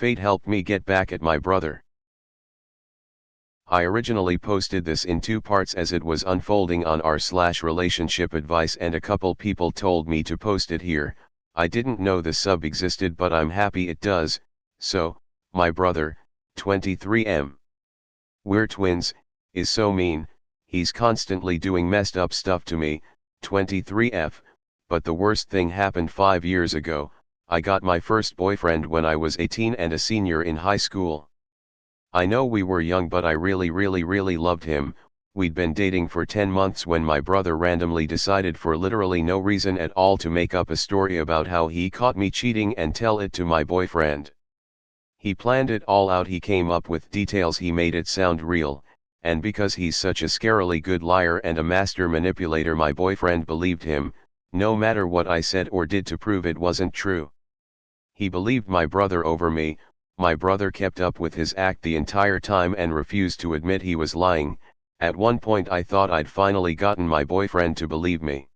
Fate helped me get back at my brother. I originally posted this in 2 parts as it was unfolding on r/relationship advice and a couple people told me to post it here. I didn't know the sub existed but I'm happy it does. So, my brother, 23M. We're twins, is so mean, he's constantly doing messed up stuff to me, 23F, but the worst thing happened 5 years ago. I got my first boyfriend when I was 18 and a senior in high school. I know we were young but I really loved him. We'd been dating for 10 months when my brother randomly decided for literally no reason at all to make up a story about how he caught me cheating and tell it to my boyfriend. He planned it all out, he came up with details, he made it sound real, and because he's such a scarily good liar and a master manipulator, my boyfriend believed him, no matter what I said or did to prove it wasn't true. He believed my brother over me. My brother kept up with his act the entire time and refused to admit he was lying. At one point I thought I'd finally gotten my boyfriend to believe me.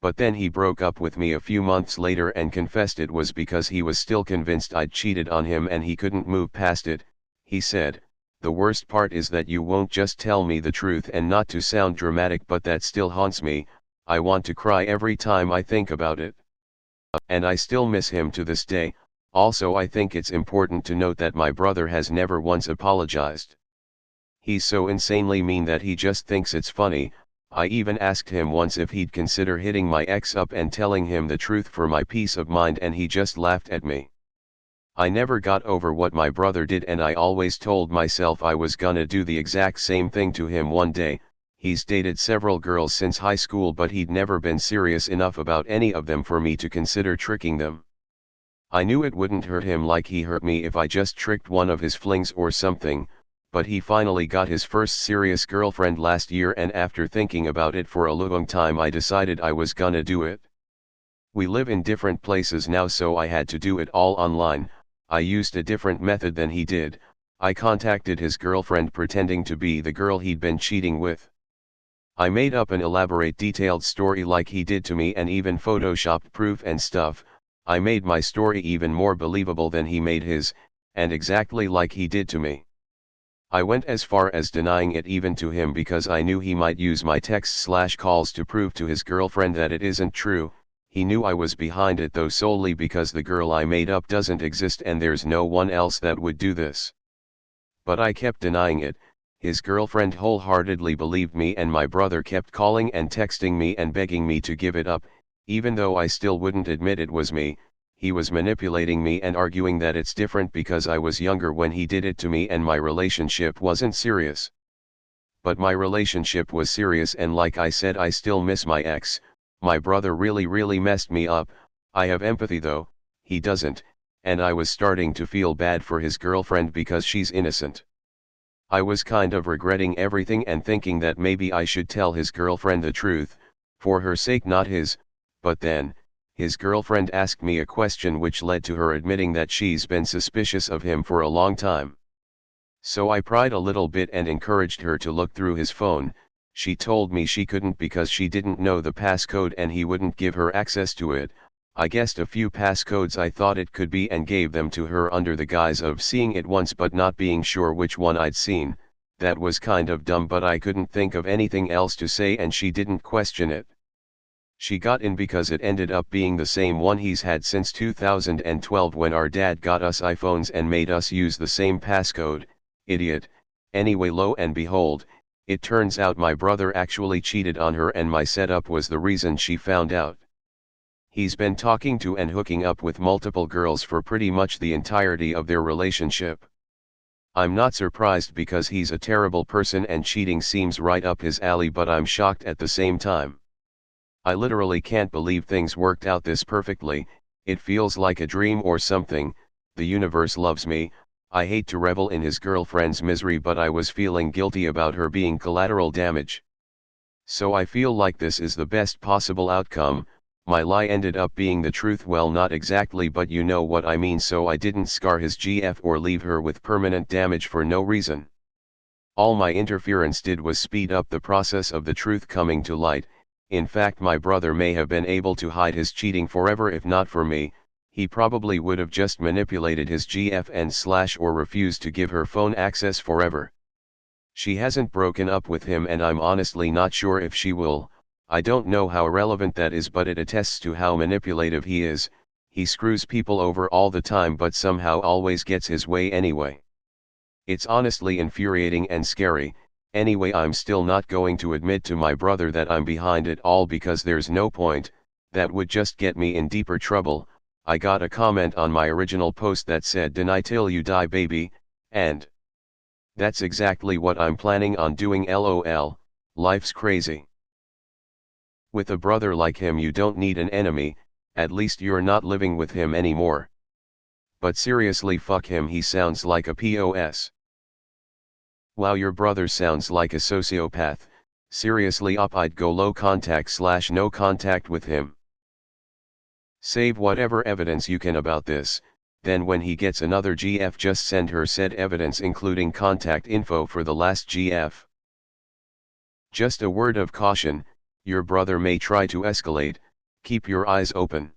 But then he broke up with me a few months later and confessed it was because he was still convinced I'd cheated on him and he couldn't move past it. He said, "The worst part is that you won't just tell me the truth, and not to sound dramatic but that still haunts me. I want to cry every time I think about it. And I still miss him to this day." Also, I think it's important to note that my brother has never once apologized. He's so insanely mean that he just thinks it's funny. I even asked him once if he'd consider hitting my ex up and telling him the truth for my peace of mind, and he just laughed at me. I never got over what my brother did, and I always told myself I was gonna do the exact same thing to him one day. He's dated several girls since high school but he'd never been serious enough about any of them for me to consider tricking them. I knew it wouldn't hurt him like he hurt me if I just tricked one of his flings or something, but he finally got his first serious girlfriend last year, and after thinking about it for a long time I decided I was gonna do it. We live in different places now, so I had to do it all online. I used a different method than he did. I contacted his girlfriend pretending to be the girl he'd been cheating with. I made up an elaborate detailed story like he did to me and even photoshopped proof and stuff. I made my story even more believable than he made his, and exactly like he did to me. I went as far as denying it even to him because I knew he might use my texts/calls to prove to his girlfriend that it isn't true. He knew I was behind it though, solely because the girl I made up doesn't exist and there's no one else that would do this. But I kept denying it. His girlfriend wholeheartedly believed me, and my brother kept calling and texting me and begging me to give it up. Even though I still wouldn't admit it was me, he was manipulating me and arguing that it's different because I was younger when he did it to me and my relationship wasn't serious. But my relationship was serious, and like I said, I still miss my ex. My brother really messed me up. I have empathy though, he doesn't, and I was starting to feel bad for his girlfriend because she's innocent. I was kind of regretting everything and thinking that maybe I should tell his girlfriend the truth, for her sake not his. But then, his girlfriend asked me a question which led to her admitting that she's been suspicious of him for a long time. So I pried a little bit and encouraged her to look through his phone. She told me she couldn't because she didn't know the passcode and he wouldn't give her access to it. I guessed a few passcodes I thought it could be and gave them to her under the guise of seeing it once but not being sure which one I'd seen. That was kind of dumb, but I couldn't think of anything else to say and she didn't question it. She got in because it ended up being the same one he's had since 2012 when our dad got us iPhones and made us use the same passcode. Idiot. Anyway, lo and behold, it turns out my brother actually cheated on her and my setup was the reason she found out. He's been talking to and hooking up with multiple girls for pretty much the entirety of their relationship. I'm not surprised because he's a terrible person and cheating seems right up his alley, but I'm shocked at the same time. I literally can't believe things worked out this perfectly. It feels like a dream or something. The universe loves me. I hate to revel in his girlfriend's misery, but I was feeling guilty about her being collateral damage. So I feel like this is the best possible outcome. My lie ended up being the truth. Well, not exactly, but you know what I mean. So I didn't scar his GF or leave her with permanent damage for no reason. All my interference did was speed up the process of the truth coming to light. In fact, my brother may have been able to hide his cheating forever if not for me. he probably would have just manipulated his GF and slash or refused to give her phone access forever. She hasn't broken up with him and I'm honestly not sure if she will. I don't know how relevant that is, but it attests to how manipulative he is. He screws people over all the time but somehow always gets his way anyway. It's honestly infuriating and scary. Anyway, I'm still not going to admit to my brother that I'm behind it all because there's no point, that would just get me in deeper trouble. I got a comment on my original post that said "deny till you die baby," and that's exactly what I'm planning on doing, lol, life's crazy. With a brother like him you don't need an enemy, at least you're not living with him anymore. But seriously, fuck him, he sounds like a POS. Wow, your brother sounds like a sociopath. Seriously I'd go low contact / no contact with him. Save whatever evidence you can about this, then when he gets another GF just send her said evidence including contact info for the last GF. Just a word of caution, your brother may try to escalate, keep your eyes open.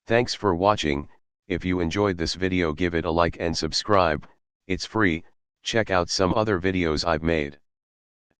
Thanks for watching. If you enjoyed this video give it a like and subscribe, it's free. Check out some other videos I've made.